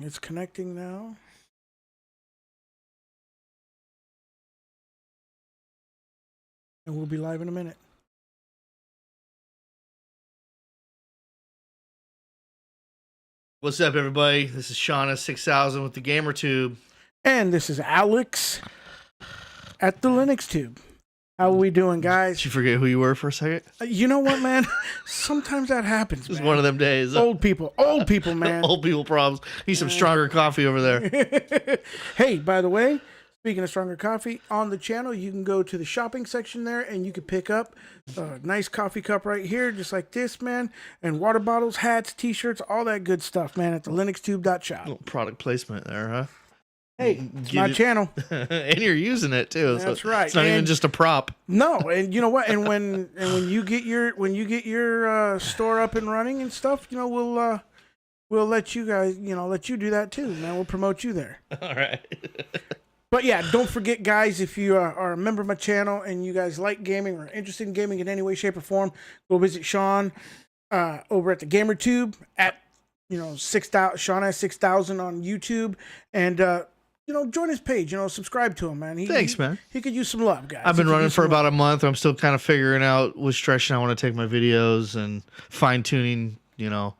It's connecting now. And we'll be live in a minute. What's up, everybody? This is Shauna 6000 with the Gamer Tube. And this is Alex at the Linux Tube. How are we doing, guys? Did you forget who you were for a second? You know what, man? Sometimes that happens, It's man. one of them days. Old people, man. Old people problems. Need some stronger coffee over there. Hey, by the way, speaking of stronger coffee, on the channel, you can go to the shopping section there and you can pick up a nice coffee cup right here, just like this, man. And water bottles, hats, t-shirts, all that good stuff, man, at the linuxtube.shop. Little product placement there, huh? Hey, it's my channel. And you're using it too. That's so right. It's not even just a prop. No, and you know what? And when you get your store up and running and stuff, you know, we'll let you guys, you know, let you do that too, man. We'll promote you there. All right. But yeah, don't forget, guys, if you are a member of my channel and you guys like gaming or interested in gaming in any way, shape, or form, go visit Sean over at the Gamer Tube at, you know, 6,000 Sean has 6,000 on YouTube, and you know, join his page. You know, subscribe to him, man. Thanks, man. He could use some love, guys. I've been running for about a month. I'm still kind of figuring out which direction I want to take my videos and fine tuning, you know,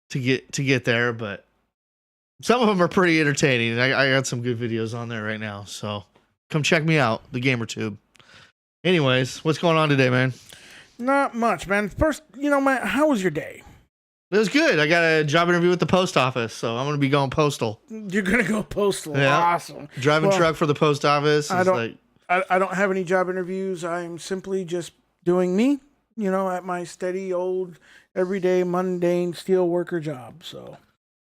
to get there. But some of them are pretty entertaining. And I got some good videos on there right now. So come check me out, the Gamer Tube. Anyways, what's going on today, man? Not much, man. First, you know, man, how was your day? It was good. I got a job interview with the post office, so I'm going to be going postal. You're going to go postal. Yeah. Awesome. Driving truck for the post office. I don't have any job interviews. I'm simply just doing me, you know, at my steady old, everyday, mundane steel worker job. So,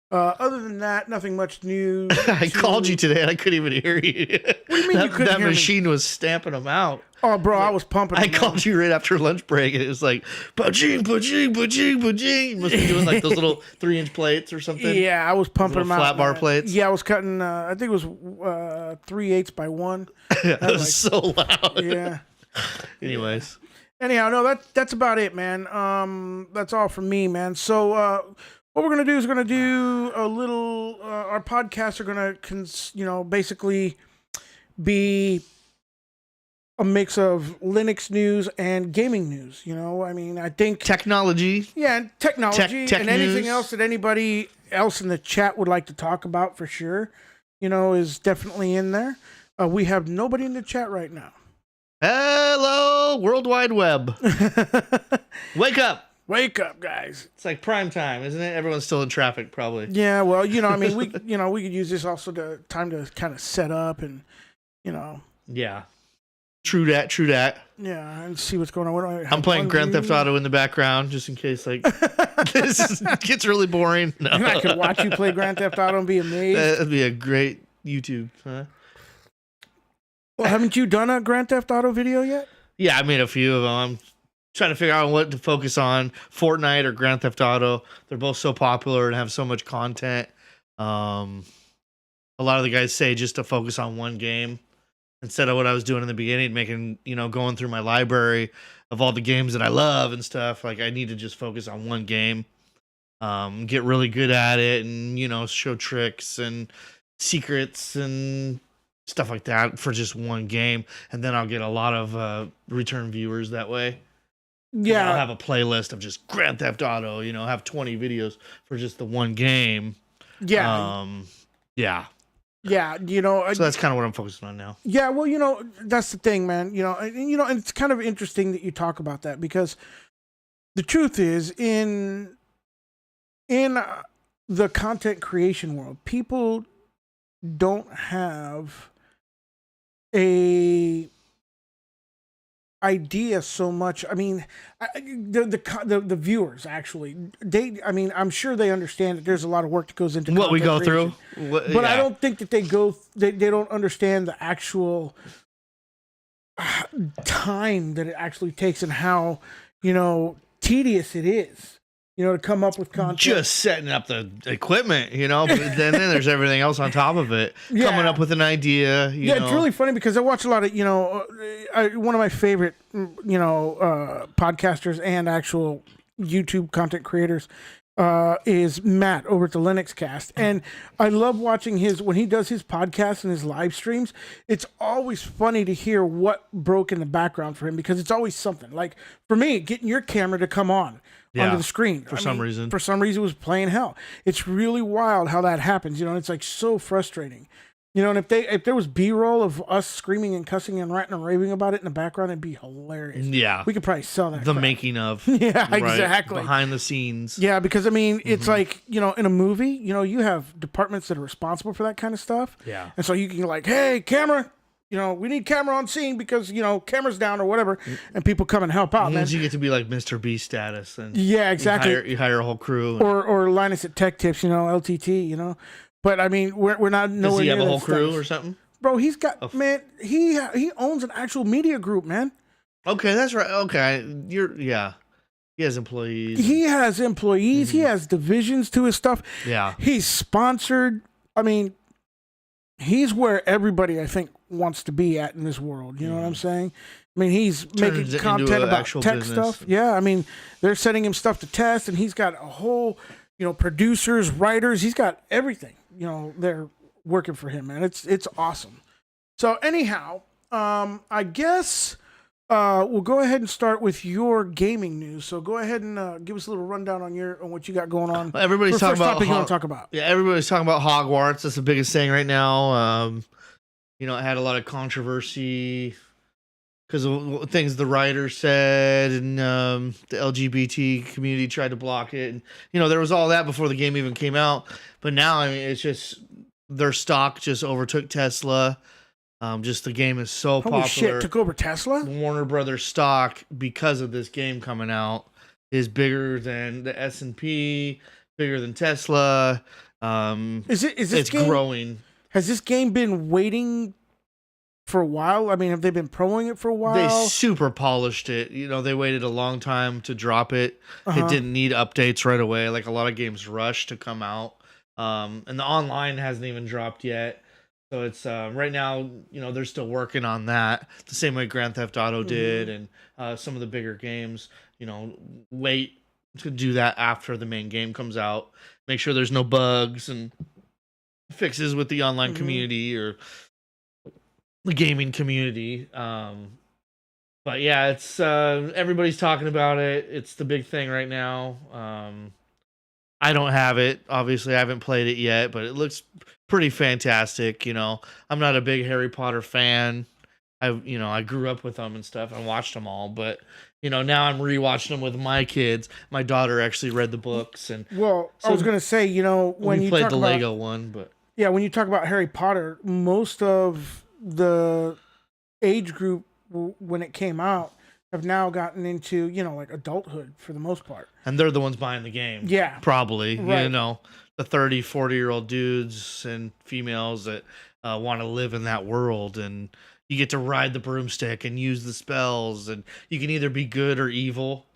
other than that, nothing much new. I called you today and I couldn't even hear you. What do you mean you couldn't that hear me? machine was stamping them out. Oh, bro, I was pumping. I called you right after lunch break and it was like, ba-ching, ba-ching, ba-ching, ba-ching. You must be doing like those little 3-inch plates or something. Yeah, I was pumping them out. Flat bar plates. Yeah, I was cutting, I think it was 3/8 by 1. That was so loud. Yeah. Anyways. Anyhow, no, that's about it, man. That's all from me, man. So, what we're gonna do is we're gonna do a little. Our podcasts are gonna, you know, basically be a mix of Linux news and gaming news. You know, I mean, I think Technology. Yeah, and technology Tech and anything news. else that anybody else in the chat would like to talk about for sure. You know, is definitely in there. We have nobody in the chat right now. Hello, World Wide Web. Wake up. Wake up, guys. It's like prime time, isn't it? Everyone's still in traffic, probably. Yeah, well, you know, I mean, we could use this also to time to kind of set up and, you know. Yeah. True that. True that. Yeah, and see what's going on. I'm playing Grand Theft Auto in the background just in case, like, gets really boring. No. And I could watch you play Grand Theft Auto and be amazed. That'd be a great YouTube, huh? Well, haven't you done a Grand Theft Auto video yet? Yeah, I made a few of them. I'm trying to figure out what to focus on, Fortnite or Grand Theft Auto. They're both so popular and have so much content. A lot of the guys say just to focus on one game instead of what I was doing in the beginning, making, you know, going through my library of all the games that I love and stuff. Like, I need to just focus on one game, get really good at it, and, you know, show tricks and secrets and stuff like that for just one game, and then I'll get a lot of return viewers that way. Yeah, I'll have a playlist of just Grand Theft Auto, you know, have 20 videos for just the one game. Yeah. Yeah. Yeah, you know. So that's kind of what I'm focusing on now. Yeah, well, you know, that's the thing, man. You know, and it's kind of interesting that you talk about that because the truth is in the content creation world, people don't have a idea so much. I mean, the viewers actually, I mean, I'm sure they understand that there's a lot of work that goes into what we go creation, through, but yeah. I don't think that they don't understand the actual time that it actually takes and how, you know, tedious it is. You know, to come up with content. Just setting up the equipment, you know, but then there's everything else on top of it. Yeah. Coming up with an idea. You know. It's really funny because I watch a lot of, you know, one of my favorite, you know, podcasters and actual YouTube content creators is Matt over at the Linux Cast, and I love watching when he does his podcast and his live streams. It's always funny to hear what broke in the background for him because it's always something. Like for me, getting your camera to come on onto the screen for some reason. For some reason, it was playing hell. It's really wild how that happens. It's like so frustrating. And if there was B-roll of us screaming and cussing and ranting and raving about it in the background, it'd be hilarious. Yeah. We could probably sell that. The making of. Yeah, right? exactly. Behind the scenes. Yeah, because it's like, in a movie, you have departments that are responsible for that kind of stuff. Yeah. And so you can like, hey, camera, we need camera on scene because, camera's down or whatever, and people come and help out, man. You get to be like Mr. B status. And yeah, exactly. You hire a whole crew. Or Linus at Tech Tips, LTT, But I mean, we're not nowhere. Does he have near a whole that crew status. or something? Bro, he's got man. He owns an actual media group, man. Okay, that's right. Okay, he has employees. He has employees. He has divisions to his stuff. Yeah, he's sponsored. I mean, he's where everybody I think wants to be at in this world. You know what I'm saying? I mean, he's making content about tech stuff. Yeah, I mean, they're sending him stuff to test, and he's got a whole, producers, writers. He's got everything. They're working for him, man. It's awesome. So anyhow, I guess we'll go ahead and start with your gaming news. So go ahead and give us a little rundown on what you got going on. Everybody's talking about you want to talk about. Yeah, everybody's talking about Hogwarts. That's the biggest thing right now. It had a lot of controversy because of things the writer said, and the LGBT community tried to block it. And there was all that before the game even came out. But now, I mean, it's just their stock just overtook Tesla. Just the game is so Holy popular. shit, took over Tesla? Warner Brothers stock, because of this game coming out, is bigger than the S&P, bigger than Tesla. It's growing. Has this game been waiting for a while? I mean, have they been promoting it for a while? They super polished it. They waited a long time to drop it. It didn't need updates right away. Like a lot of games rush to come out. And the online hasn't even dropped yet. So it's right now, they're still working on that the same way Grand Theft Auto did, and some of the bigger games, wait to do that after the main game comes out. Make sure there's no bugs and fixes with the online community or the gaming community. But yeah, it's everybody's talking about it. It's the big thing right now. I don't have it. Obviously, I haven't played it yet, but it looks pretty fantastic. I'm not a big Harry Potter fan. I grew up with them and stuff and watched them all, but now I'm rewatching them with my kids. My daughter actually read the books, and so I was gonna say, when you played talk the about, Lego one, but yeah, when you talk about Harry Potter, most of the age group when it came out have now gotten into like adulthood for the most part, and they're the ones buying the game. Yeah, probably right. The 30, 40-year-old dudes and females that want to live in that world, and you get to ride the broomstick and use the spells, and you can either be good or evil.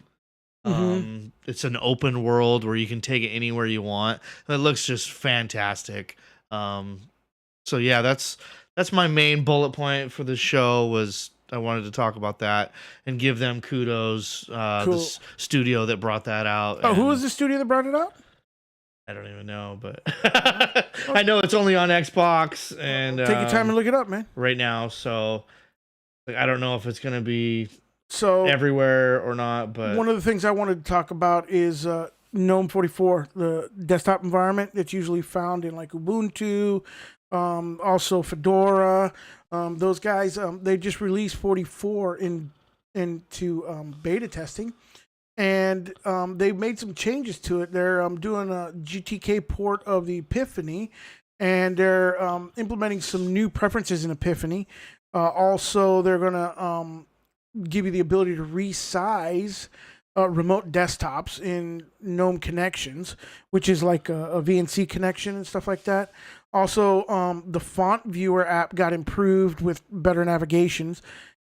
It's an open world where you can take it anywhere you want. It looks just fantastic. So yeah, that's my main bullet point for the show. Was I wanted to talk about that and give them kudos. Cool. The studio that brought that out. Oh, who was the studio that brought it out? I don't even know, but I know it's only on Xbox and take your time and look it up, man. Right now, so I don't know if it's gonna be so everywhere or not. But one of the things I wanted to talk about is Gnome 44, the desktop environment that's usually found in like Ubuntu, also Fedora. Those guys, they just released 44 into beta testing. And they made some changes to it. They're doing a GTK port of the Epiphany, and they're implementing some new preferences in Epiphany. Also, they're going to give you the ability to resize remote desktops in GNOME connections, which is like a VNC connection and stuff like that. Also, the font viewer app got improved with better navigations.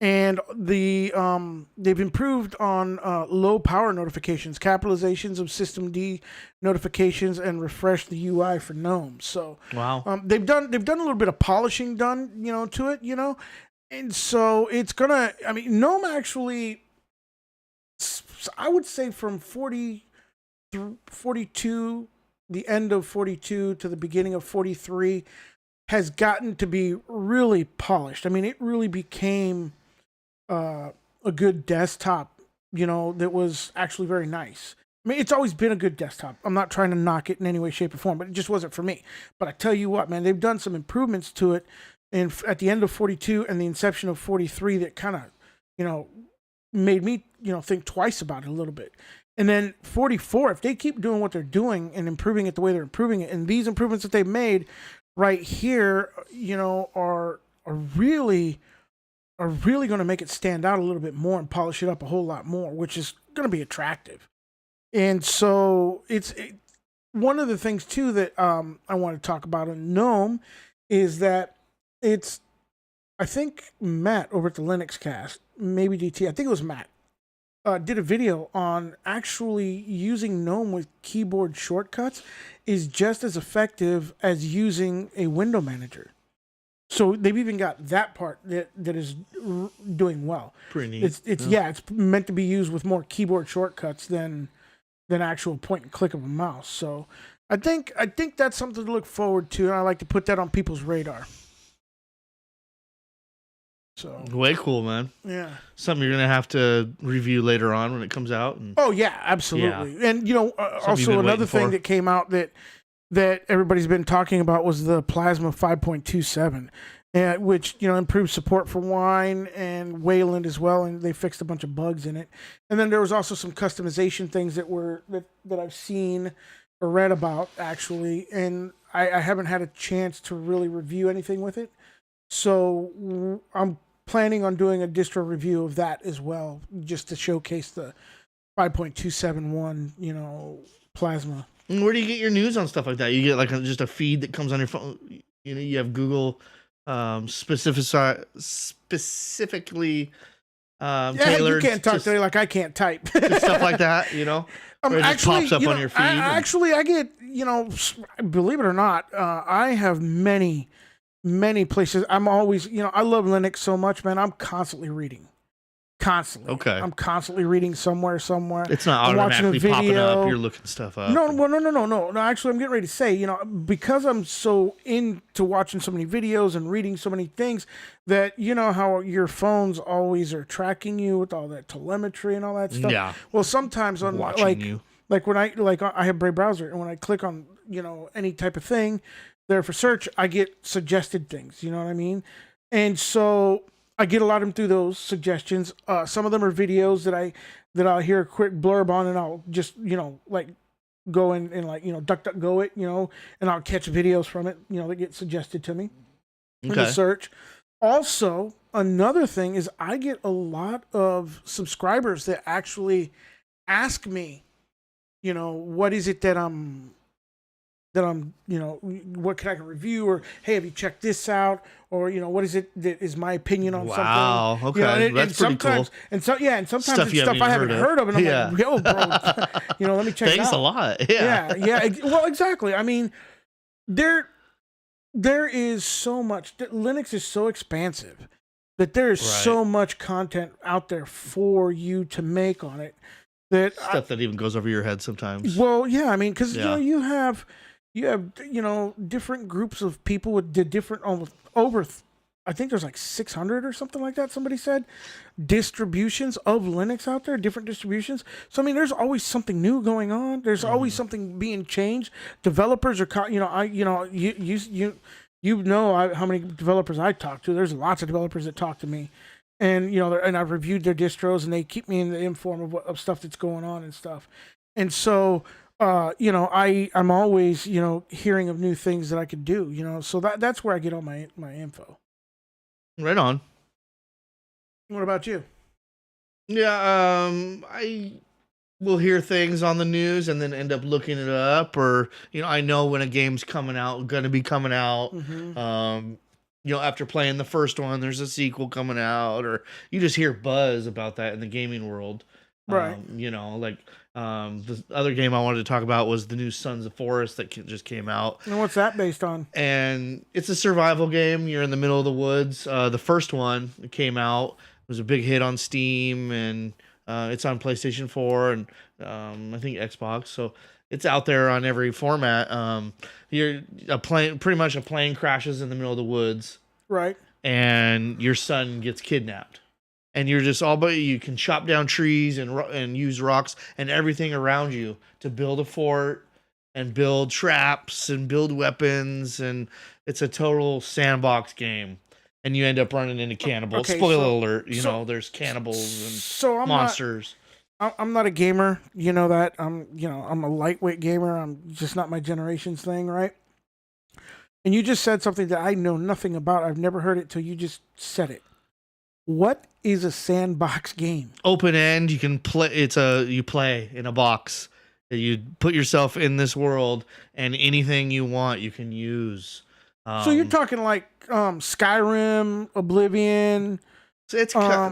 And they've improved on low power notifications, capitalizations of systemd notifications, and refreshed the UI for GNOME. So wow, they've done a little bit of polishing to it, and so it's gonna. I mean, GNOME actually, I would say from 43 42, the end of 42 to the beginning of 43 has gotten to be really polished. I mean, it really became a good desktop, that was actually very nice. I mean, it's always been a good desktop. I'm not trying to knock it in any way, shape, or form, but it just wasn't for me. But I tell you what, man, they've done some improvements to it, and at the end of 42 and the inception of 43, that kind of, made me, think twice about it a little bit. And then 44, if they keep doing what they're doing and improving it the way they're improving it, and these improvements that they've made right here, are really going to make it stand out a little bit more and polish it up a whole lot more, which is going to be attractive. And so one of the things too that I want to talk about in Gnome is that I think Matt over at the Linux Cast, maybe DT, I think it was Matt, did a video on actually using Gnome with keyboard shortcuts is just as effective as using a window manager. So they've even got that part that is doing well. Pretty neat. It's meant to be used with more keyboard shortcuts than actual point and click of a mouse. So I think that's something to look forward to, and I like to put that on people's radar. So way cool, man. Yeah, something you're gonna have to review later on when it comes out. Oh yeah, absolutely. Yeah. And also another thing that came out that everybody's been talking about was the Plasma 5.27, which improved support for Wine and Wayland as well, and they fixed a bunch of bugs in it. And then there was also some customization things that I've seen or read about actually, and I haven't had a chance to really review anything with it. So I'm planning on doing a distro review of that as well, just to showcase the 5.271, Plasma. And where do you get your news on stuff like that? You get like just a feed that comes on your phone. You have Google specifically tailored. You can't talk to me like I can't type. Stuff like that, It just pops up on your feed. I get, believe it or not, I have many places. I'm always, I love Linux so much, man. I'm constantly reading. Okay. I'm constantly reading somewhere. It's not automatically popping up. You're looking stuff up. No. Actually, I'm getting ready to say, because I'm so into watching so many videos and reading so many things that, how your phones always are tracking you with all that telemetry and all that stuff. Yeah. Well, sometimes on watching you. Like when I have Brave browser, and when I click on, any type of thing there for search, I get suggested things. You know what I mean? And so I get a lot of them through those suggestions. Some of them are videos that I'll hear a quick blurb on, and I'll just go and DuckDuckGo it, and I'll catch videos from it, that get suggested to me in the search. Also, another thing is I get a lot of subscribers that actually ask me, what is it that I'm, what can I review, or hey, have you checked this out, or what is it that is my opinion on something? Wow, okay, that's pretty cool. And sometimes it's stuff I haven't heard of, and I'm like, yo, bro, let me check it out. Thanks a lot. Yeah. Well, exactly. I mean, there is so much. Linux is so expansive that there is so much content out there for you to make on it. That that even goes over your head sometimes. Well, yeah, I mean, because you have different groups of people with different over. I think there's like 600 or something like that. Somebody said distributions of Linux out there, different distributions. So I mean, there's always something new going on. There's always something being changed. Developers are, how many developers I talk to. There's lots of developers that talk to me. And and I've reviewed their distros, and they keep me in the inform of stuff that's going on and stuff. And so, I'm always hearing of new things that I could do. So that's where I get all my info. Right on. What about you? Yeah, I will hear things on the news and then end up looking it up, or I know when a game's going to be coming out. Mm-hmm. After playing the first one, there's a sequel coming out, or you just hear buzz about that in the gaming world. Right. The other game I wanted to talk about was the new Sons of Forest that just came out. And what's that based on? And it's a survival game. You're in the middle of the woods. The first one that came out was a big hit on Steam, and It's on PlayStation 4 and I think Xbox. So it's out there on every format. Pretty much a plane crashes in the middle of the woods, Right. and your son gets kidnapped. And you're just all but you can chop down trees and use rocks and everything around you to build a fort and build traps and build weapons, and it's a total sandbox game. And you end up running into cannibals. Okay, Spoiler so- alert! You so- know there's cannibals So and monsters. I'm not a gamer. You know that. I'm a lightweight gamer. I'm just not my generation's thing, right? And you just said something that I know nothing about. I've never heard it till you just said it. What is a sandbox game? Open end. You can play. You play in a box. You put yourself in this world, and anything you want, you can use. So you're talking like Skyrim, Oblivion. So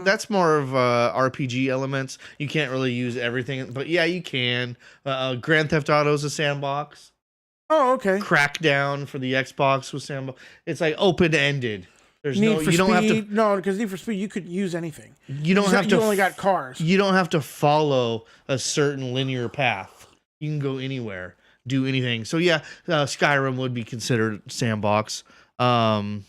that's more of RPG elements. You can't really use everything, but yeah, you can. Grand Theft Auto is a sandbox. Oh, okay. Crackdown for the Xbox was sandbox. It's like open ended. There's Need no for you don't have Speed. to No, because Need for Speed you could use anything. you don't have to You only got cars. you don't have to follow a certain linear path. You can go anywhere, do anything. So yeah, Skyrim would be considered sandbox. And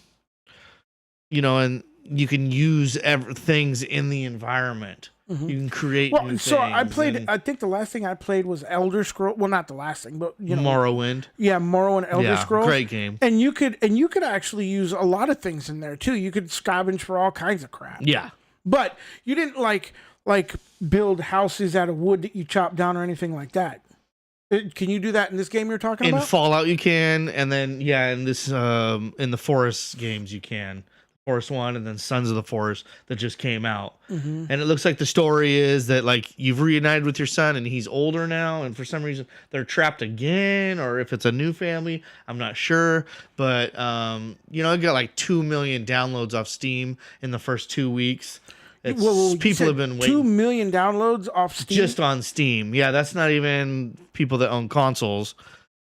you can use things in the environment. Mhm. You can create new things. So I played. I think the last thing I played was Elder Scroll. Well, not the last thing, but Morrowind. Yeah, Morrowind, Elder Scrolls. Great game. And you could actually use a lot of things in there too. You could scavenge for all kinds of crap. Yeah. But you didn't like build houses out of wood that you chop down or anything like that. Can you do that in this game you're talking In about? Fallout you can, and then in this in the Forest games you can. Forest 1 and then Sons of the Forest that just came out. Mm-hmm. And it looks like the story is that like you've reunited with your son and he's older now, and for some reason they're trapped again, or if it's a new family, I'm not sure. But it got like 2 million downloads off Steam in the first 2 weeks. People have been waiting. 2 million downloads off Steam? Just on Steam. Yeah, that's not even people that own consoles.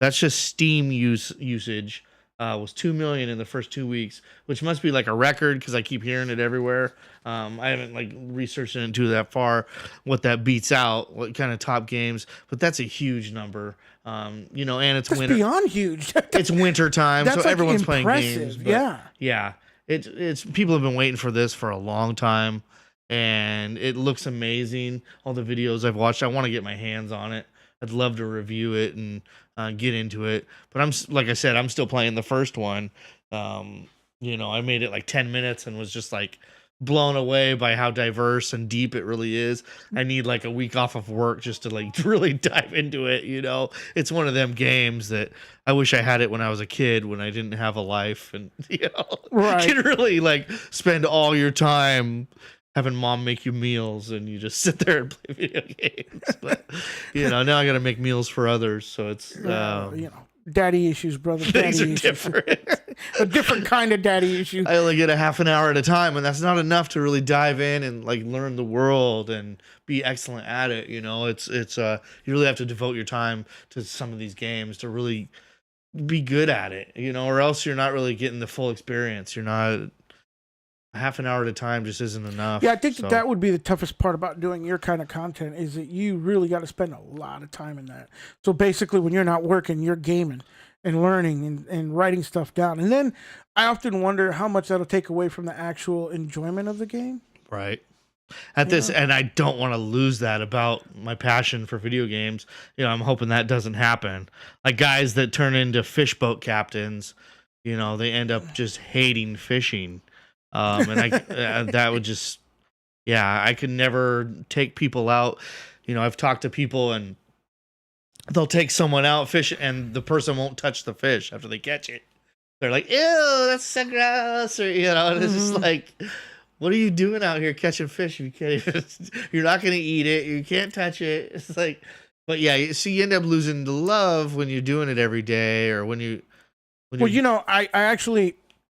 That's just Steam usage. Was 2 million in the first 2 weeks, which must be like a record because I keep hearing it everywhere. I haven't like researched it into that far, what that beats out, what kind of top games, but that's a huge number. And it's That's winter. beyond huge. It's winter time, so That's everyone's impressive. playing games. But yeah. It's people have been waiting for this for a long time, and it looks amazing. All the videos I've watched, I want to get my hands on it. I'd love to review it and get into it, but like I said, I'm still playing the first one. I made it like 10 minutes and was just like blown away by how diverse and deep it really is. I need like a week off of work just to like really dive into it. It's one of them games that I wish I had it when I was a kid, when I didn't have a life, and Right. you can really like spend all your time having mom make you meals and you just sit there and play video games. But now I gotta make meals for others, so it's daddy issues, brother. things Daddy are issues. different. A different kind of daddy issue. I only get a half an hour at a time, and that's not enough to really dive in and like learn the world and be excellent at it. It's you really have to devote your time to some of these games to really be good at it, or else you're not really getting the full experience. You're not. Half an hour at a time just isn't enough. Yeah, I think that would be the toughest part about doing your kind of content, is that you really got to spend a lot of time in that. So basically, when you're not working, you're gaming and learning and writing stuff down. And then I often wonder how much that'll take away from the actual enjoyment of the game. Right. And I don't want to lose that about my passion for video games. I'm hoping that doesn't happen. Like guys that turn into fishboat captains, they end up just hating fishing. And I that would just, I could never take people out. I've talked to people and they'll take someone out fish and the person won't touch the fish after they catch it. They're like, ew, that's so gross. Or, and it's just like, what are you doing out here catching fish? You can't even, you're not going to eat it. You can't touch it. It's like, but yeah, so you end up losing the love when you're doing it every day, or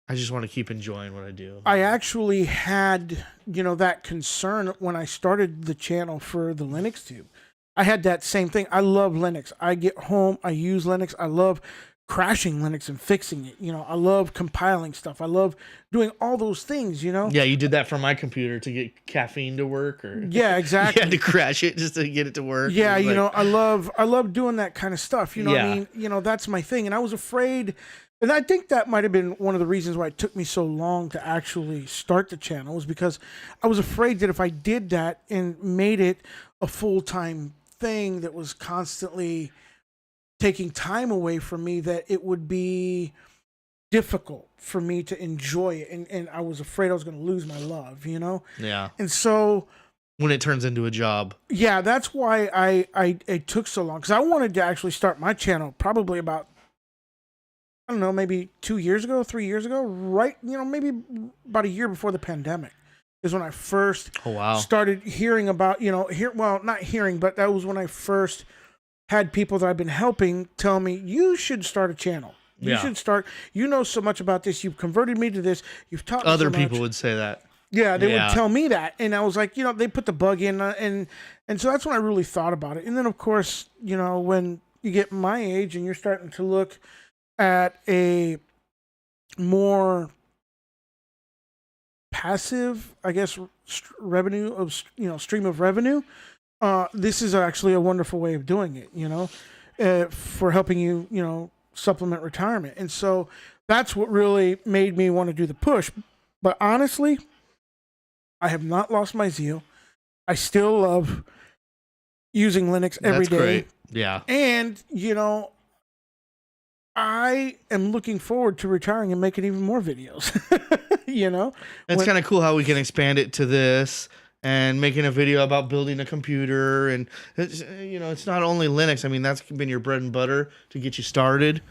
I just want to keep enjoying what I do. I actually had, that concern when I started the channel for the Linux Tube. I had that same thing. I love Linux. I get home, I use Linux. I love crashing Linux and fixing it. I love compiling stuff. I love doing all those things. Yeah, you did that for my computer to get caffeine to work, or Yeah, exactly. you had to crash it just to get it to work. Yeah, It was like, I love doing that kind of stuff. What I mean? That's my thing. And I was afraid, and I think that might have been one of the reasons why it took me so long to actually start the channel, was because I was afraid that if I did that and made it a full-time thing that was constantly taking time away from me, that it would be difficult for me to enjoy it. And I was afraid I was going to lose my love, Yeah. And so When it turns into a job. yeah, that's why it took so long, because I wanted to actually start my channel probably about, I don't know, maybe 2 years ago, 3 years ago, right? Maybe about a year before the pandemic is when I first started hearing about, well, not hearing, but that was when I first had people that I've been helping tell me, you should start a channel. You should start, so much about this. You've converted me to this. You've taught me Other so people much. would say that. Yeah, they would tell me that. And I was like, they put the bug in. And so that's when I really thought about it. And then, of course, when you get my age and you're starting to look at a more passive, I guess, revenue of, stream of revenue, this is actually a wonderful way of doing it, for helping you, supplement retirement. And so that's what really made me want to do the push. But honestly, I have not lost my zeal. I still love using Linux every day. Great. Yeah. And, I am looking forward to retiring and making even more videos. It's kind of cool how we can expand it to this and making a video about building a computer. And, it's not only Linux. I mean, that's been your bread and butter to get you started.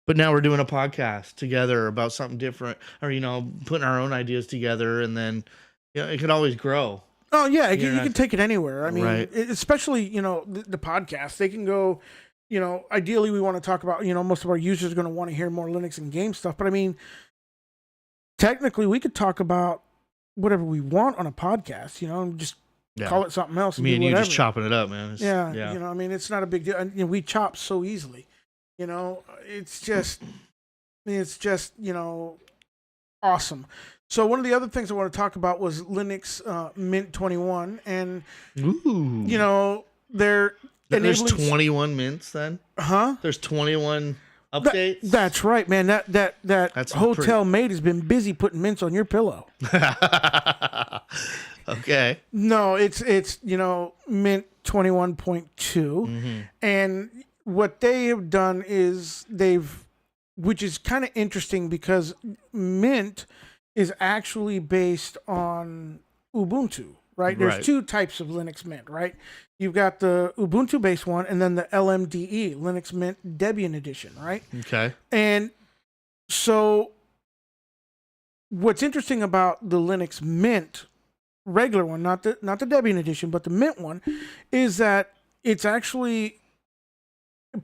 But now we're doing a podcast together about something different, or, putting our own ideas together, and then, it can always grow. Oh, yeah. You can take it anywhere. I mean, Right. Especially, the podcast. They can go, ideally we want to talk about, most of our users are going to want to hear more Linux and game stuff. But I mean, technically we could talk about whatever we want on a podcast, and just call it something else. And Me and do you whatever. just chopping it up, man. Yeah. I mean, it's not a big deal. And, we chop so easily. It's just, awesome. So one of the other things I want to talk about was Linux Mint 21, and Ooh. they're There's enabling 21 mints then? Huh? There's 21 updates? That's right, man. That hotel maid has been busy putting mints on your pillow. Okay. No, it's Mint 21.2, and what they have done is which is kind of interesting, because Mint is actually based on Ubuntu, right? There's two types of Linux Mint, right? You've got the Ubuntu-based one, and then the LMDE, Linux Mint Debian Edition, right? Okay. And so what's interesting about the Linux Mint regular one, not the Debian Edition, but the Mint one, is that it's actually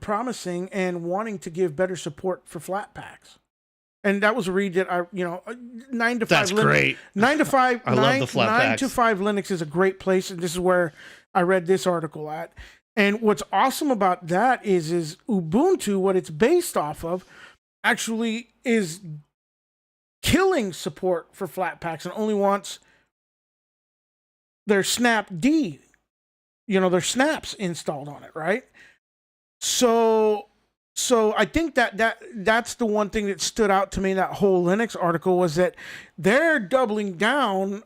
promising and wanting to give better support for flat packs. And that was a read that 9 to 5. That's Linux, great. 9 to 5. I love the flat 9 packs. to 5 Linux is a great place, and this is where I read this article at. And what's awesome about that is Ubuntu, what it's based off of, actually is killing support for flat packs and only wants their snapd, their snaps installed on it, right? So I think that's the one thing that stood out to me in that whole Linux article, was that they're doubling down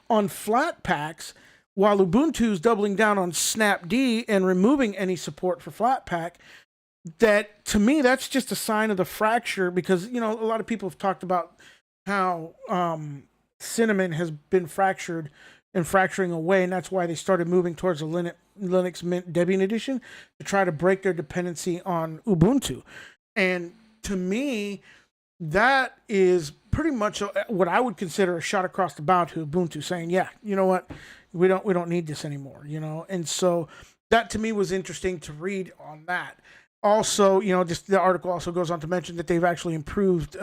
on flat packs, while Ubuntu's doubling down on snapd and removing any support for flat pack. That, to me, that's just a sign of the fracture, because a lot of people have talked about how Cinnamon has been fractured and fracturing away, and that's why they started moving towards a Linux Mint Debian Edition, to try to break their dependency on Ubuntu. And to me, that is pretty much what I would consider a shot across the bow to Ubuntu, saying, yeah, you know what, we don't need this anymore, And so that, to me, was interesting to read on that. Also, just the article also goes on to mention that they've actually improved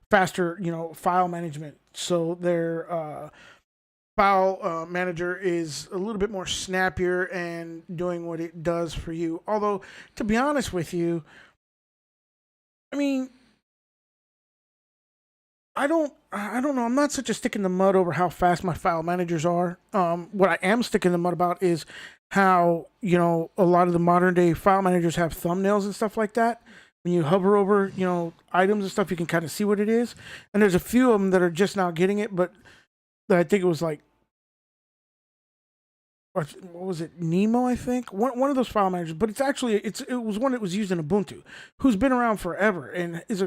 faster, file management. So their file manager is a little bit more snappier and doing what it does for you. Although, to be honest with you, I mean, I don't know. I'm not such a stick in the mud over how fast my file managers are. What I am sticking in the mud about is how, a lot of the modern day file managers have thumbnails and stuff like that. When you hover over, items and stuff, you can kind of see what it is. And there's a few of them that are just now getting it, but I think it was like, what was it, Nemo? I think one of those file managers, but it was one that was used in Ubuntu, who's been around forever and is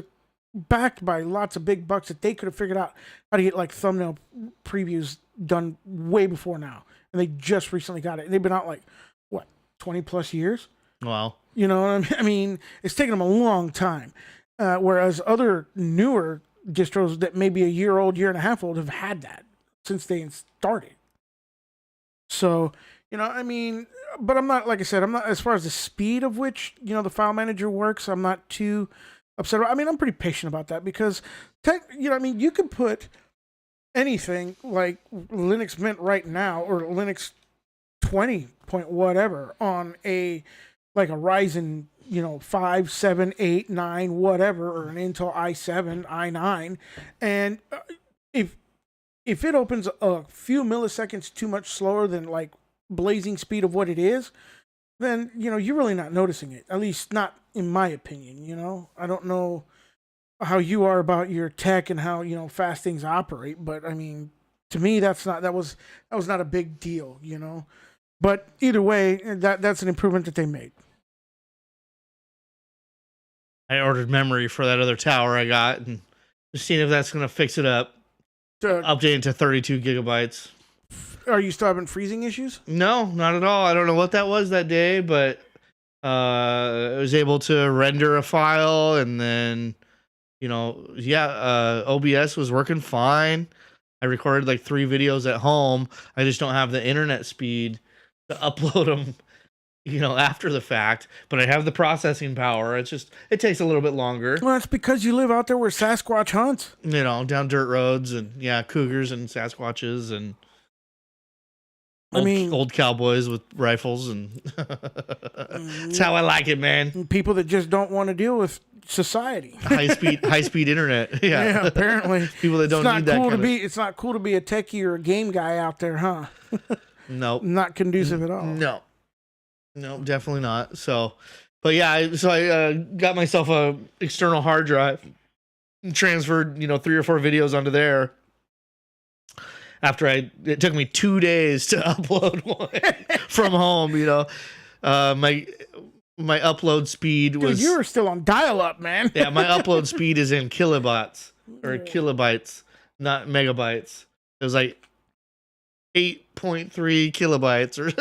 backed by lots of big bucks that they could have figured out how to get like thumbnail previews done way before now, and they just recently got it. And they've been out like what 20 plus years. Wow. You know what I mean? It's taken them a long time, whereas other newer distros that may be a year old, year and a half old have had that since they started. So, but I'm not, like I said, I'm not, as far as the speed of which, the file manager works, I'm not too upset about. I mean, I'm pretty patient about that because, you can put anything like Linux Mint right now or Linux 20 point whatever on like a Ryzen, 5, 7, 8, 9, whatever, or an Intel i7, i9. And if it opens a few milliseconds too much slower than like blazing speed of what it is, then, you're really not noticing it. At least not in my opinion, I don't know how you are about your tech and how, fast things operate, but I mean, to me, that was not a big deal, But either way, that's an improvement that they made. I ordered memory for that other tower I got and just seeing if that's going to fix it up. Updating to 32 gigabytes. Are you still having freezing issues? No, not at all. I don't know what that was that day, but I was able to render a file and then, OBS was working fine. I recorded like 3 videos at home. I just don't have the internet speed to upload them, after the fact, but I have the processing power. It takes a little bit longer. Well, it's because you live out there where Sasquatch hunts. Down dirt roads and cougars and Sasquatches and old cowboys with rifles and that's how I like it, man. People that just don't want to deal with society. high speed internet. Yeah, apparently. People that don't need that kind of... It's not cool to be a techie or a game guy out there, huh? Nope. Not conducive at all. No, definitely not. So, but yeah, I got myself a external hard drive, and transferred 3 or 4 videos onto there. After it took me 2 days to upload one from home. My upload speed was. Dude, you were still on dial-up, man. Yeah, my upload speed is in kilobytes, not megabytes. It was like 8.3 kilobytes or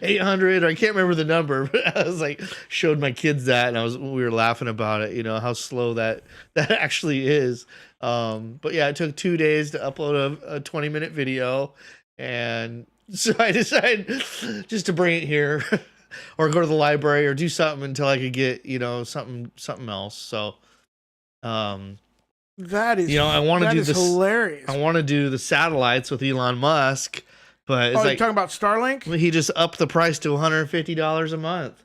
800. I can't remember the number, but I was like, showed my kids that, and we were laughing about it, how slow that actually is. But yeah, it took 2 days to upload a 20-minute video, and so I decided just to bring it here or go to the library or do something until I could get something else. So that is I want to do this hilarious. I want to do the satellites with Elon Musk, but it's you're talking about Starlink? He just upped the price to $150 a month.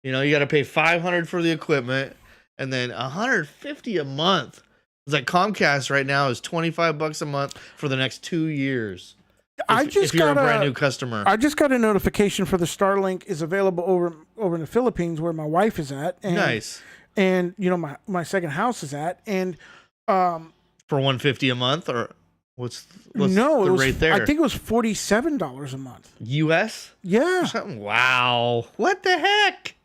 You got to pay $500 for the equipment and then $150 a month. It's like Comcast right now is $25 a month for the next 2 years. If you're a brand new customer. I just got a notification for the Starlink is available over in the Philippines where my wife is at. And, nice. And my second house is at, and for $150 a month, or what's no, the rate there? I think it was $47 a month. US? Yeah. Wow. What the heck?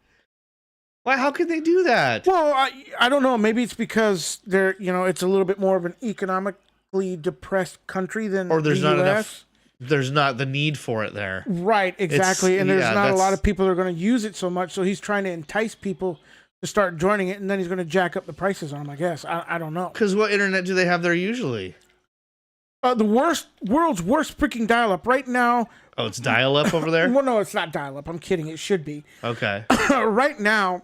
Why? How could they do that? Well, I don't know. Maybe it's because they're it's a little bit more of an economically depressed country than or there's the not US. Enough. There's not the need for it there. Right. Exactly. And there's not a lot of people that are going to use it so much. So he's trying to entice people to start joining it, and then he's going to jack up the prices on them, I guess. I don't know. Because what internet do they have there usually? The world's worst freaking dial-up right now. Oh, it's dial-up over there? Well, no, it's not dial-up. I'm kidding. It should be. Okay. Right now,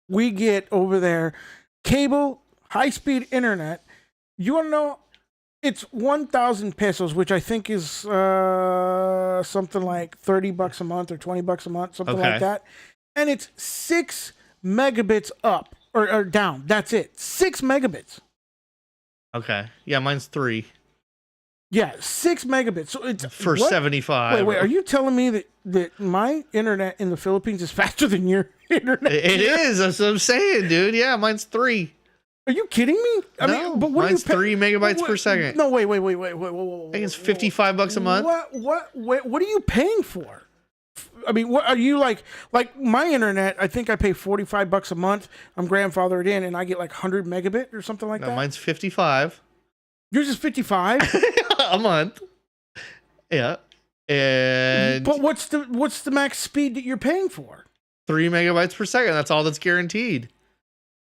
we get over there cable, high-speed internet. You want to know? It's 1,000 pesos, which I think is something like $30 a month or $20 a month, something like that. And it's 6 megabits up or down. That's it. 6 megabits. Okay. Yeah, mine's 3 Yeah, 6 megabits. So it's for what? 75. Wait. Are you telling me that my internet in the Philippines is faster than your internet? It here? is. That's what I'm saying, dude. Yeah, mine's 3. Are you kidding me? I No, mean, but what mine's do you 3 megabytes per second. No, wait. Whoa, I think it's $55 a month. What are you paying for? I mean, what are you like my internet? I think I pay $45 a month. I'm grandfathered in, and I get like 100 megabit or something like No, that. mine's 55 Yours is 55. a month. Yeah, and But what's the max speed that you're paying for? 3 megabytes per second. That's all that's guaranteed.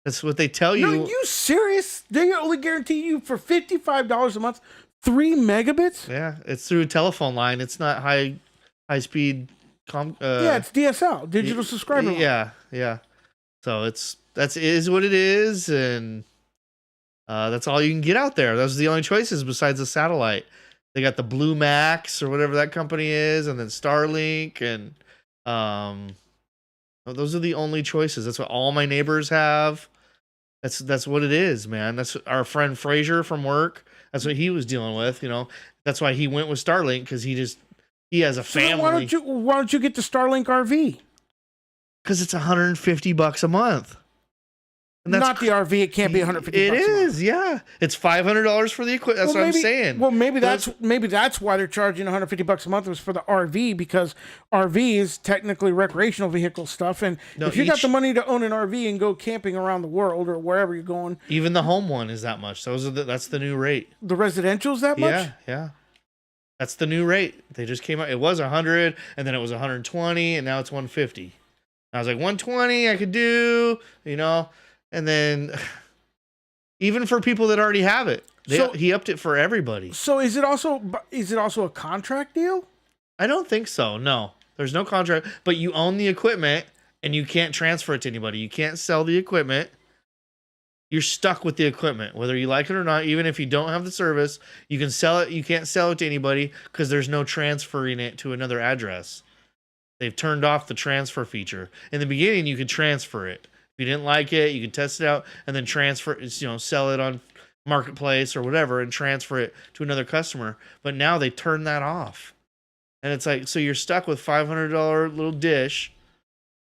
That's what they tell you. No, you serious? They only guarantee you for $55 a month 3 megabits? Yeah, it's through a telephone line. It's not high speed. Yeah, it's DSL, digital subscriber line. Yeah. So that is what it is, and that's all you can get out there. Those are the only choices besides the satellite. They got the Blue Max or whatever that company is, and then Starlink, and those are the only choices. That's what all my neighbors have. That's what it is, man. That's our friend Frazier from work. That's what he was dealing with. That's why he went with Starlink, because he has a family. So why don't you get the Starlink RV? Because it's $150 a month. And that's not the RV. It can't be $150. It is, yeah. It's $500 for the equipment. That's what I'm saying. Well, maybe that's why they're charging $150 a month was for the RV, because RV is technically recreational vehicle stuff. And if you got the money to own an RV and go camping around the world or wherever you're going, even the home one is that much. That's the new rate. The residential's that much? Yeah. That's the new rate. They just came out. It was 100, and then it was 120, and now it's 150. I was like, 120 I could do, and then even for people that already have it, he upped it for everybody. So is it also a contract deal? I don't think so. No, there's no contract, but you own the equipment and you can't transfer it to anybody. You can't sell the equipment. You're stuck with the equipment, whether you like it or not. Even if you don't have the service, you can sell it. You can't sell it to anybody because there's no transferring it to another address. They've turned off the transfer feature. In the beginning, you could transfer it. If you didn't like it, you could test it out and then sell it on Marketplace or whatever and transfer it to another customer. But now they turn that off. And it's like, so you're stuck with $500 little dish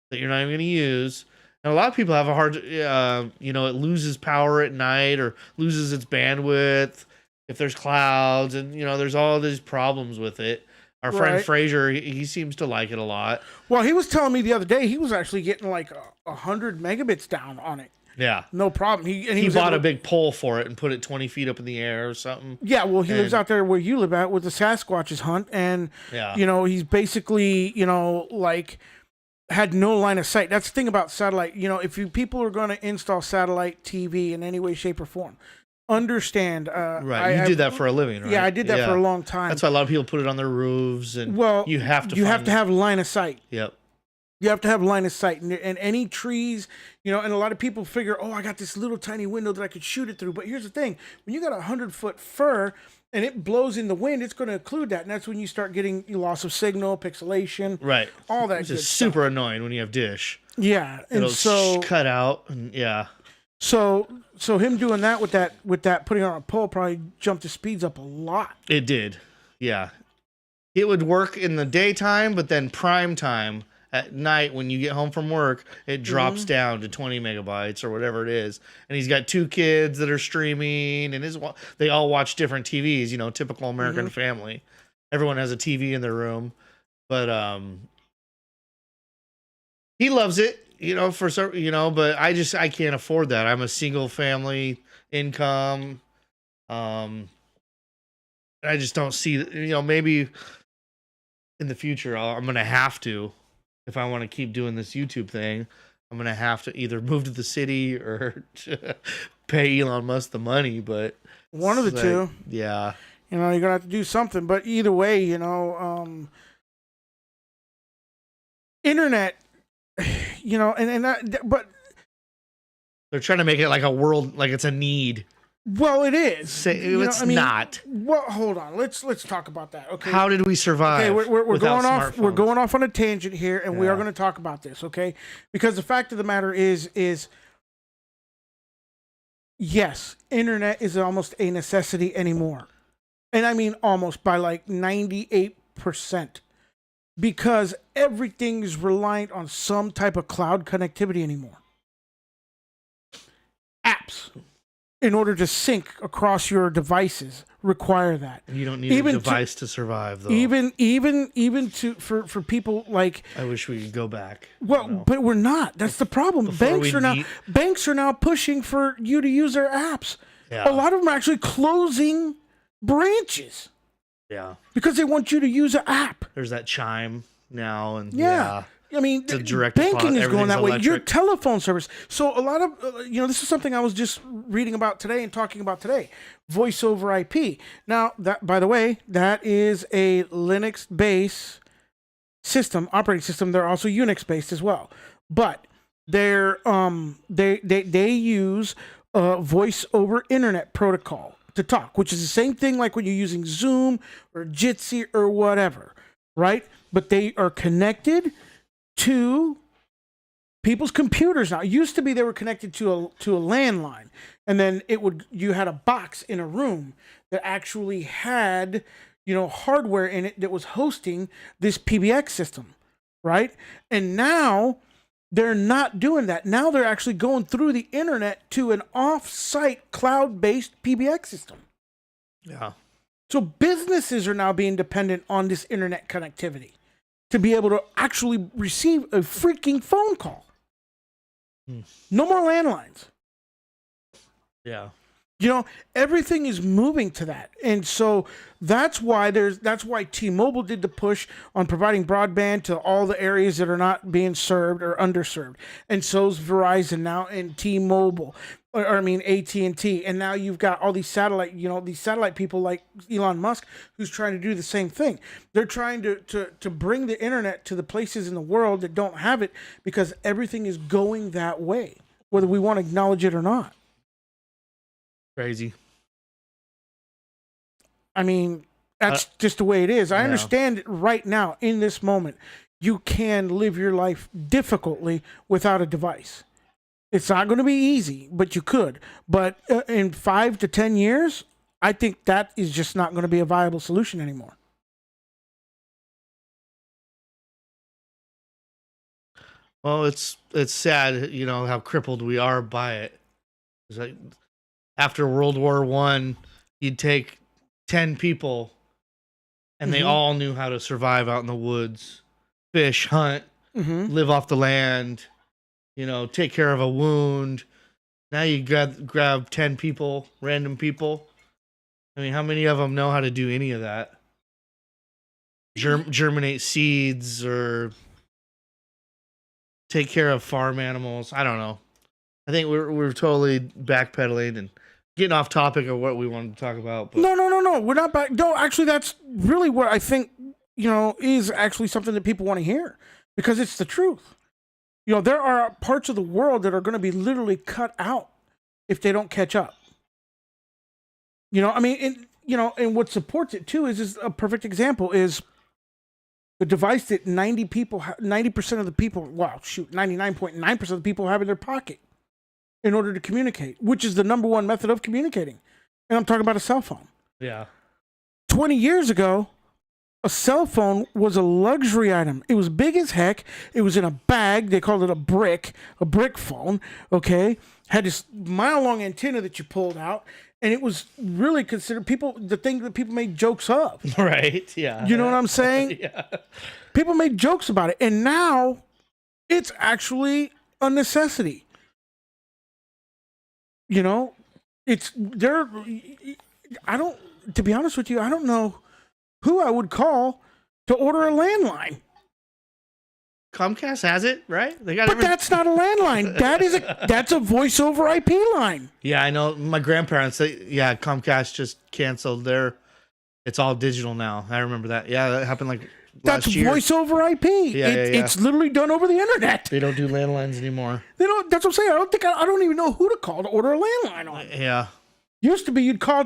that you're not even going to use. And a lot of people have a hard, it loses power at night or loses its bandwidth if there's clouds, and there's all these problems with it. Our friend Frazier, he seems to like it a lot. Well, he was telling me the other day he was actually getting like 100 megabits down on it. Yeah, no problem. He bought a big pole for it and put it 20 feet up in the air or something. Yeah, well, he lives out there where you live at with the Sasquatches hunt, and he's basically had no line of sight. That's the thing about satellite. If people are going to install satellite TV in any way, shape, or form, understand. Right, you did that for a living, right? Yeah, I did that for a long time. That's why a lot of people put it on their roofs, and you have to have line of sight. Yep. You have to have line of sight, and any trees, and a lot of people figure, I got this little tiny window that I could shoot it through. But here's the thing: when you got 100-foot fir and it blows in the wind, it's going to occlude that, and that's when you start getting loss of signal, pixelation, right? All that. Which is super annoying when you have dish. Yeah, and it'll cut out, and yeah. So him doing that with that putting on a pole probably jumped the speeds up a lot. It did, yeah. It would work in the daytime, but then prime time at night when you get home from work, it drops down to 20 megabytes or whatever it is. And he's got 2 kids that are streaming, and they all watch different TVs. Typical American family. Everyone has a TV in their room, but he loves it. But I can't afford that. I'm a single family income. I just don't see, maybe in the future I'm going to have to, if I want to keep doing this YouTube thing, I'm going to have to either move to the city or pay Elon Musk the money, but one of the two. Yeah. You're going to have to do something, but either way, internet, but they're trying to make it like a world, like it's a need. Well, it is. It's not. Well, hold on. Let's talk about that. Okay. How did we survive? Okay, we're going off. Smartphones? We're going off on a tangent here, and we are going to talk about this. Okay, because the fact of the matter is yes, internet is almost a necessity anymore. And I mean almost by like 98%. Because everything is reliant on some type of cloud connectivity anymore. Apps, in order to sync across your devices, require that. You don't need a device to survive, though. Even to for people like. I wish we could go back. Well, but we're not. That's the problem. Banks are now pushing for you to use their apps. Yeah. A lot of them are actually closing branches. Yeah. Because they want you to use an app. There's that Chime now, and I mean, banking is going that way. Your telephone service. So a lot of, this is something I was just reading about today and talking about today. Voice over IP. Now, that, by the way, that is a Linux-based system, operating system. They're also Unix-based as well. But they use voice over internet protocol to talk, which is the same thing like when you're using Zoom or Jitsi or whatever, right? But they are connected to people's computers now. It used to be they were connected to a landline, and then you had a box in a room that actually had hardware in it that was hosting this PBX system, right? And now they're not doing that. Now they're actually going through the internet to an off-site cloud-based PBX system. Yeah. So businesses are now being dependent on this internet connectivity to be able to actually receive a freaking phone call. No more landlines. Yeah. Everything is moving to that. And so that's why T-Mobile did the push on providing broadband to all the areas that are not being served or underserved. And so's Verizon now, and T-Mobile, AT&T. And now you've got all these satellite people like Elon Musk who's trying to do the same thing. They're trying to bring the internet to the places in the world that don't have it, because everything is going that way, whether we want to acknowledge it or not. Crazy. I mean, that's just the way it is. I understand it right now, in this moment. You can live your life difficultly without a device. It's not going to be easy, but you could. But in 5 to 10 years, I think that is just not going to be a viable solution anymore. Well, it's sad, how crippled we are by it. It's like, after World War I, you'd take 10 people, and they all knew how to survive out in the woods, fish, hunt, live off the land, take care of a wound. Now you grab 10 people, random people. I mean, how many of them know how to do any of that? Germinate seeds or take care of farm animals. I don't know. I think we're totally backpedaling and getting off topic of what we wanted to talk about. But. No. We're not back. No, actually, that's really what I think, is actually something that people want to hear, because it's the truth. There are parts of the world that are going to be literally cut out if they don't catch up. And what supports it too is a perfect example is the device that 90% of the people, 99.9% of the people have in their pocket in order to communicate, which is the number one method of communicating. And I'm talking about a cell phone. Yeah. 20 years ago, a cell phone was a luxury item. It was big as heck. It was in a bag. They called it a brick phone. Okay. Had this mile-long antenna that you pulled out. And it was really considered the thing that people made jokes of. Right. Yeah. You know what I'm saying? Yeah. People made jokes about it. And now it's actually a necessity. To be honest with you, I don't know who I would call to order a landline. Comcast has it, right? But that's not a landline. That's a voice over IP line. Yeah, I know. My grandparents, Comcast just canceled it's all digital now. I remember that. Yeah, that happened last year. That's voice over IP. It's literally done over the internet. They don't do landlines anymore. They don't. That's what I'm saying. I don't even know who to call to order a landline on. Yeah. Used to be you'd call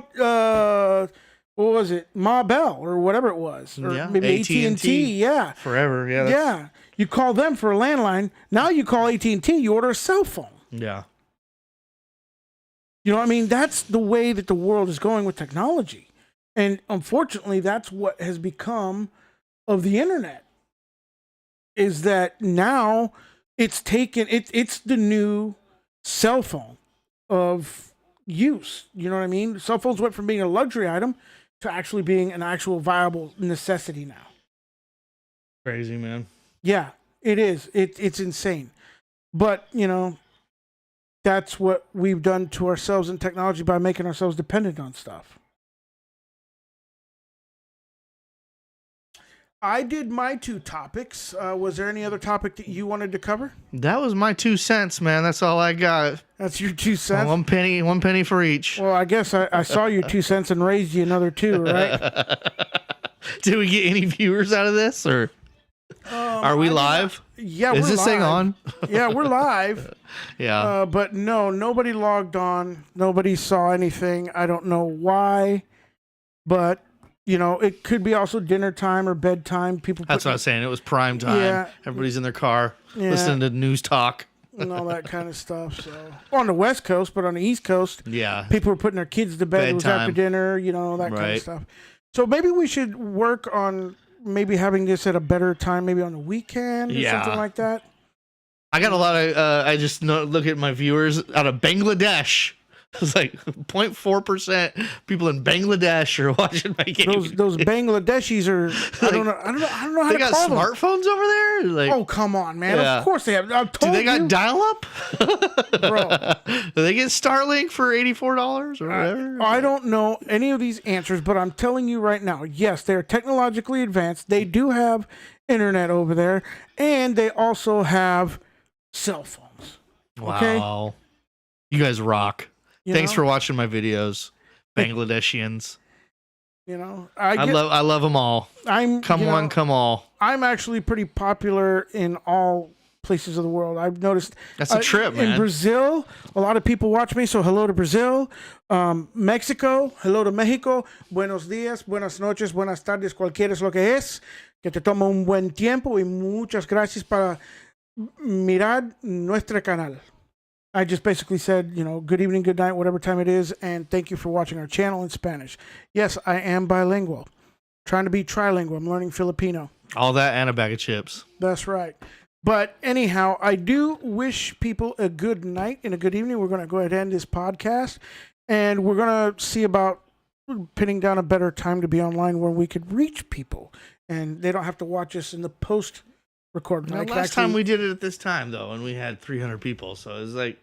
what was it, Ma Bell or whatever it was, or maybe AT&T. Yeah. Forever. Yeah. Yeah. You call them for a landline. Now you call AT&T. You order a cell phone. Yeah. You know what I mean? That's the way that the world is going with technology. And unfortunately, that's what has become of the internet. Is that now it's taken it's the new cell phone of use. You know what I mean? Cell phones went from being a luxury item to actually being an actual viable necessity now. Crazy, man. Yeah, it is. It's insane. But, you know, that's what we've done to ourselves in technology by making ourselves dependent on stuff. I did my 2 topics. Was there any other topic that you wanted to cover? That was my 2 cents, man. That's all I got. That's your 2 cents? 1 penny for each. Well, I guess I saw your 2 cents and raised you another 2, right? Did we get any viewers out of this, or are we live? Yeah, Is we're this live. thing on? Yeah, we're live. Yeah. But no, nobody logged on. Nobody saw anything. I don't know why, but you know, it could be also dinner time or bedtime. People. That's what I was saying. It was prime time. Yeah. Everybody's in their car Yeah. listening to news talk. And all that kind of stuff. So on the West Coast, but on the East Coast, Yeah. people were putting their kids to bed. It was after Bedtime. dinner, you know, that kind of Right. stuff. So maybe we should work on maybe having this at a better time, maybe on the weekend or Yeah. something like that. I got a lot of. I just look at my viewers out of Bangladesh. It's like 0.4% people in Bangladesh are watching my game. Those Bangladeshis are. I don't know how They to got call them. smartphones over there. Like, Oh, come on, man! Yeah. Of course they have. I've do told they got you, dial-up? bro. Do they get Starlink for $84 or whatever? I don't know any of these answers, but I'm telling you right now. Yes, they're technologically advanced. They do have internet over there, and they also have cell phones. Okay? Wow. You guys rock. You Thanks know? for watching my videos, Bangladeshians. You know, I love them all. I'm Come you one, know, come all. I'm actually pretty popular in all places of the world. I've noticed That's a trip, in man. Brazil, a lot of people watch me. So hello to Brazil, Mexico, hello to Mexico. Buenos días, buenas noches, buenas tardes, cualquiera es lo que es. Que te toma un buen tiempo y muchas gracias para mirar nuestro canal. I just basically said, you know, good evening, good night, whatever time it is, and thank you for watching our channel in Spanish. Yes, I am bilingual. Trying to be trilingual. I'm learning Filipino. All that and a bag of chips. That's right. But anyhow, I do wish people a good night and a good evening. We're going to go ahead and end this podcast, and we're going to see about pinning down a better time to be online where we could reach people, and they don't have to watch us in the post recording. Now, last time we did it at this time, though, and we had 300 people, so it was like,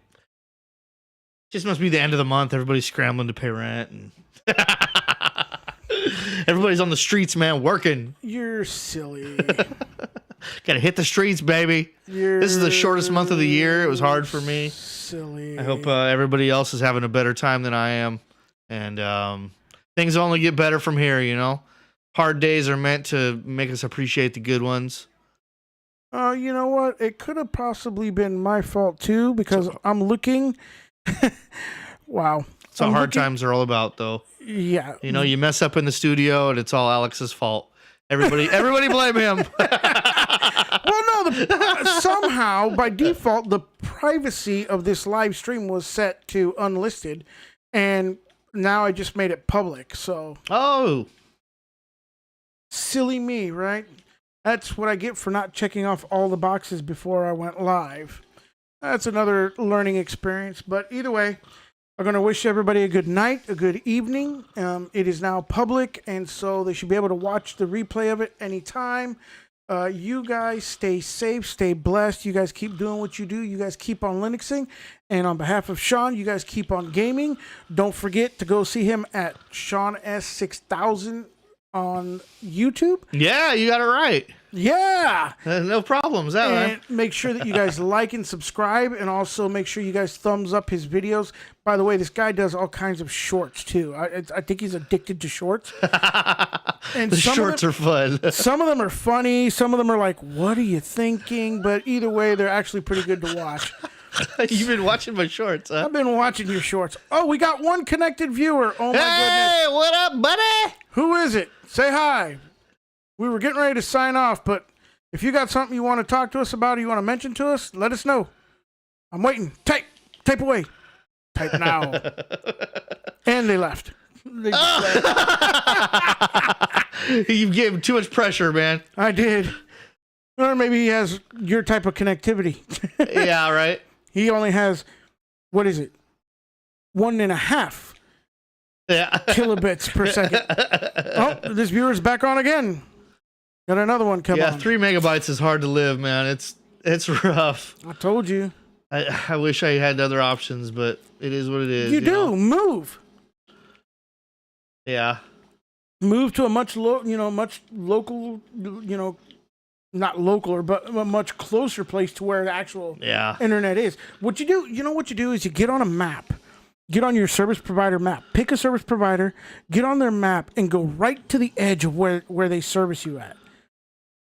just must be the end of the month. Everybody's scrambling to pay rent, and everybody's on the streets, man, working. You're silly. Gotta hit the streets, baby. This is the shortest month of the year. It was hard for me. Silly. I hope everybody else is having a better time than I am, and things only get better from here. You know, hard days are meant to make us appreciate the good ones. You know what? It could have possibly been my fault too, because I'm looking. Wow. That's what I'm hard looking- times are all about, though. Yeah. You know, you mess up in the studio, and it's all Alex's fault. Everybody blame him. Well, no. Somehow, by default, the privacy of this live stream was set to unlisted, and now I just made it public. So Oh, silly me, right? That's what I get for not checking off all the boxes before I went live. That's another learning experience. But either way, I'm going to wish everybody a good night, a good evening. It is now public, and so they should be able to watch the replay of it anytime. You guys stay safe, stay blessed. You guys keep doing what you do. You guys keep on Linuxing. And on behalf of Sean, you guys keep on gaming. Don't forget to go see him at Sean S6000 on YouTube. yeah, you got it right. Yeah. No problems that way. And make sure that you guys like and subscribe, and also make sure you guys thumbs up his videos. By the way, this guy does all kinds of shorts too. I think he's addicted to shorts. And The shorts are fun. some of them are funny. Some of them are like, "What are you thinking?" But either way, they're actually pretty good to watch. You've been watching my shorts, huh? I've been watching your shorts. Oh, we got one connected viewer. Oh my goodness. Hey, what up, buddy? Who is it? Say hi. We were getting ready to sign off, but if you got something you want to talk to us about or you want to mention to us, let us know. I'm waiting. Type away. type now. And they left. They just left. You gave him too much pressure, man. I did. Or maybe he has your type of connectivity. Yeah, right. He only has, what is it? 1.5 kilobits per second. Oh, this viewer's back on again. Got another one coming on. 3 megabytes is hard to live, man. It's rough. I told you. I wish I had other options, but it is what it is. You do. know? Move. Yeah. Move to a much local, not local, but a much closer place to where the actual internet is. What you do is you get on a map. Get on your service provider map. Pick a service provider, get on their map, and go right to the edge of where they service you at.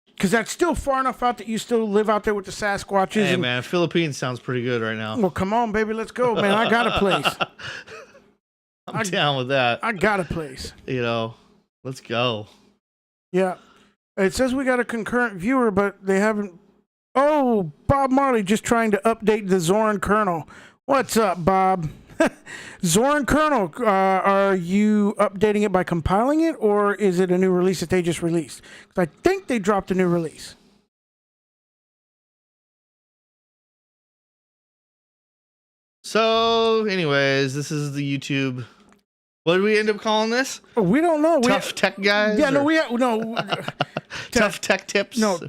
Because that's still far enough out that you still live out there with the Sasquatches. Hey, man, Philippines sounds pretty good right now. Well, come on, baby, let's go, man. I got a place. I'm down with that. I got a place. Let's go. Yeah. It says we got a concurrent viewer, but they haven't. Oh, Bob Marley just trying to update the Zoran kernel. What's up, Bob? Zoran kernel, are you updating it by compiling it, or is it a new release that they just released? 'Cause I think they dropped a new release. So, anyways, this is the YouTube. What did we end up calling this? We don't know. Tough tech guys? Yeah, no. Tough tech tips? No,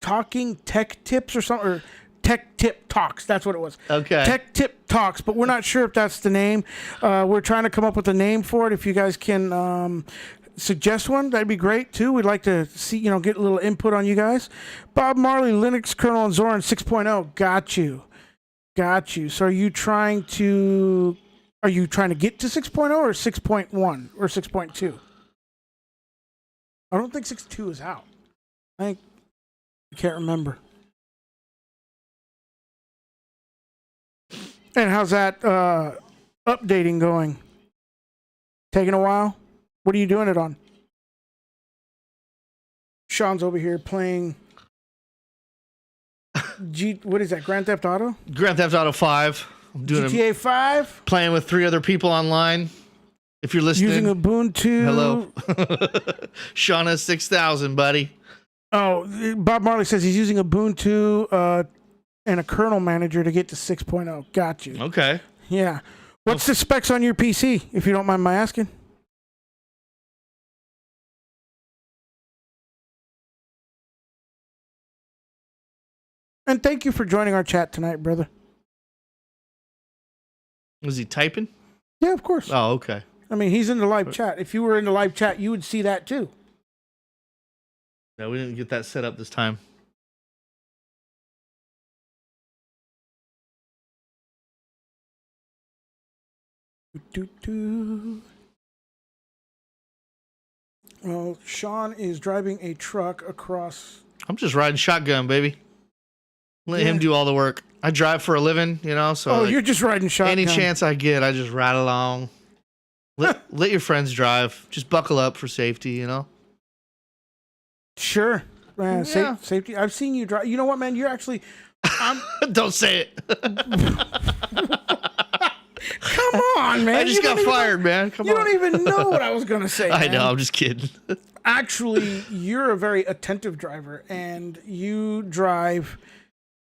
talking tech tips or something, or tech tip talks. That's what it was. Okay. Tech tip talks, but we're not sure if that's the name. We're trying to come up with a name for it. If you guys can suggest one, that'd be great too. We'd like to see, get a little input on you guys. Bob Marley, Linux kernel and Zoran 6.0. Got you. So are you trying to get to 6.0 or 6.1 or 6.2? I don't think 6.2 is out. I can't remember. And how's that updating going? Taking a while? What are you doing it on? Sean's over here playing what is that? Grand Theft Auto? Grand Theft Auto 5. I'm doing GTA 5? Playing with 3 other people online. If you're listening. Using Ubuntu. Hello. Shauna 6000, buddy. Oh, Bob Marley says he's using Ubuntu and a kernel manager to get to 6.0. Got you. Okay. Yeah. What's the specs on your PC, if you don't mind my asking? And thank you for joining our chat tonight, brother. Was he typing? Yeah, of course. Oh, okay. I mean, he's in the live chat. If you were in the live chat, you would see that too. No, we didn't get that set up this time. Well, Sean is driving a truck across. I'm just riding shotgun, baby. Let him do all the work. I drive for a living, so you're just riding shotgun. Any chance I get, I just ride along. Let your friends drive. Just buckle up for safety, Sure. Man, Yeah. safety. I've seen you drive. You know what, man? You're actually... Don't say it. Come on, man. I just got fired, man. Come on. You don't even know what I was going to say, I man. know. I'm just kidding. Actually, you're a very attentive driver, and you drive...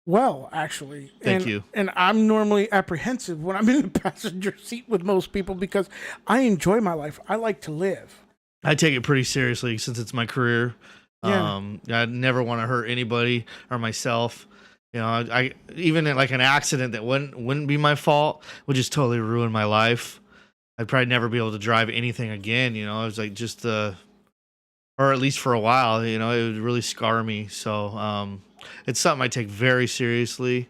well, actually. Thank you. And I'm normally apprehensive when I'm in the passenger seat with most people because I enjoy my life. I like to live. I take it pretty seriously since it's my career. Yeah. I never want to hurt anybody or myself. I even in like an accident that wouldn't be my fault would just totally ruin my life. I'd probably never be able to drive anything again. It was like just or at least for a while. It would really scar me. So it's something I take very seriously.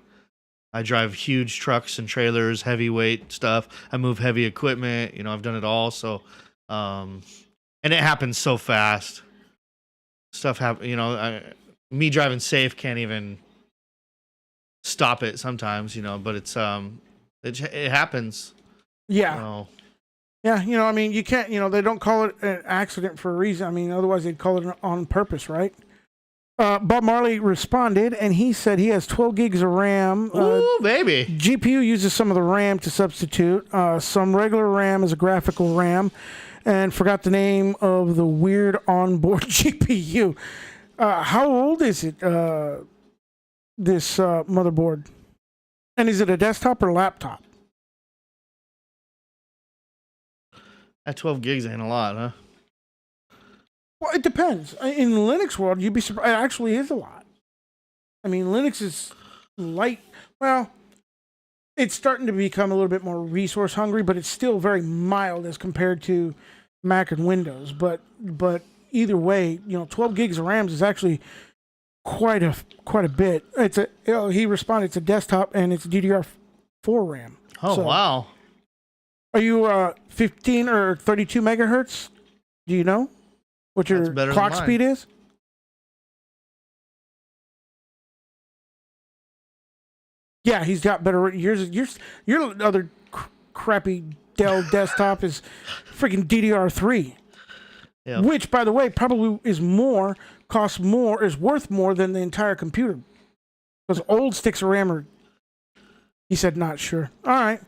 I drive huge trucks and trailers, heavyweight stuff. I move heavy equipment. I've done it all. So, and it happens so fast. Stuff happen. Me driving safe can't even stop it sometimes. But it's it happens. Yeah. Yeah. You can't. They don't call it an accident for a reason. I mean, otherwise they'd call it on purpose, right? Bob Marley responded, and he said he has 12 gigs of RAM. Ooh, baby. GPU uses some of the RAM to substitute. Some regular RAM is a graphical RAM, and forgot the name of the weird onboard GPU. How old is it, this motherboard? And is it a desktop or laptop? That 12 gigs ain't a lot, huh? Well, it depends. In the Linux world, you'd be surprised. It actually is a lot. I mean, Linux is light. Well, it's starting to become a little bit more resource hungry, but it's still very mild as compared to Mac and Windows. But either way, 12 gigs of RAM is actually quite a bit. He responded, it's a desktop and it's DDR4 RAM. Oh, so, wow. Are you 15 or 32 megahertz? Do you know what your clock speed is? Yeah, he's got better. Your other crappy Dell desktop is freaking DDR3, yep. Which, by the way, probably costs more, is worth more than the entire computer. Those old sticks of RAM are. He said, not sure. All right.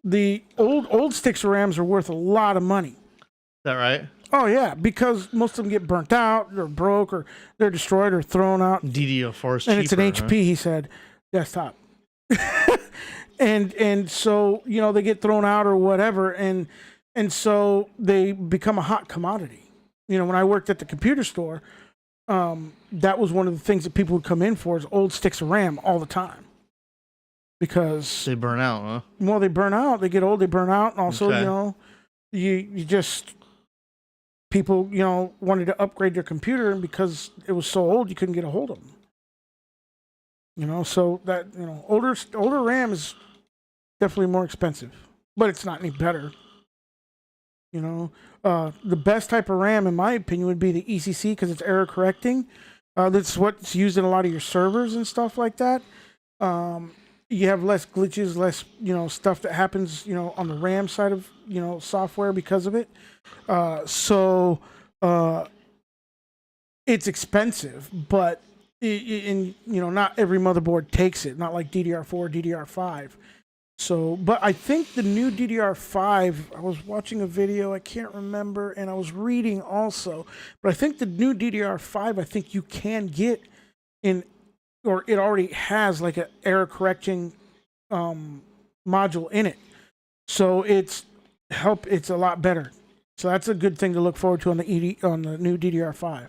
The old sticks of RAMs are worth a lot of money. Is that right? Oh yeah, because most of them get burnt out, or broke, or they're destroyed, or thrown out. DDR4 is and cheaper, it's an HP. He said, desktop. and so they get thrown out or whatever, and so they become a hot commodity. When I worked at the computer store, that was one of the things that people would come in for, is old sticks of RAM all the time. Because they burn out, huh? Well, they burn out. They get old. They burn out, and also, okay. You just people, wanted to upgrade their computer, and because it was so old, you couldn't get a hold of them. So that older RAM is definitely more expensive, but it's not any better. The best type of RAM, in my opinion, would be the ECC because it's error correcting. That's what's used in a lot of your servers and stuff like that. You have less glitches, less stuff that happens on the RAM side of software because of it. So it's expensive, but not every motherboard takes it. Not like DDR4, DDR5. So, but I think the new DDR5. I was watching a video, I can't remember, and I was reading also. But I think the new DDR5, I think you can get in. Or it already has like an error correcting module in it, so it's a lot better. So that's a good thing to look forward to on the new DDR5.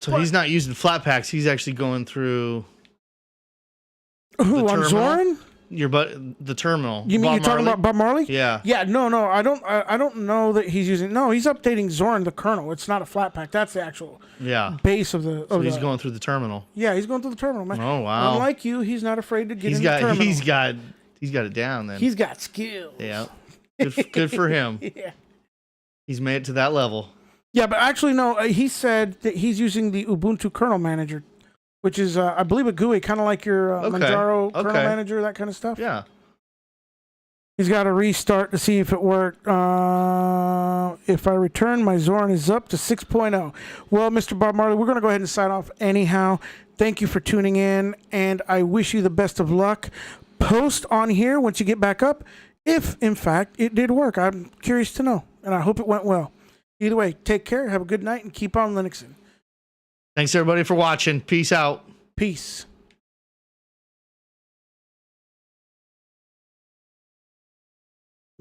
So he's not using flat packs. He's actually going through. Who on Zorin? The terminal. You mean you're talking about Bob Marley? Yeah. Yeah. No. I don't know that he's using. No, he's updating Zorin, the kernel. It's not a flat pack. That's the actual base of the. So he's going through the terminal. Yeah, he's going through the terminal, man. Oh wow. Unlike you, he's not afraid to get in the terminal. He's got it down. Then he's got skills. Yeah. Good for him. Yeah. He's made it to that level. Yeah, but actually, no. He said that he's using the Ubuntu kernel manager, which is, I believe, a GUI, kind of like your Manjaro kernel manager, that kind of stuff. Yeah. He's got to restart to see if it worked. If I return, my Zorin is up to 6.0. Well, Mr. Bob Marley, we're going to go ahead and sign off anyhow. Thank you for tuning in, and I wish you the best of luck. Post on here once you get back up if, in fact, it did work. I'm curious to know, and I hope it went well. Either way, take care, have a good night, and keep on Linuxing. Thanks, everybody, for watching. Peace out. Peace.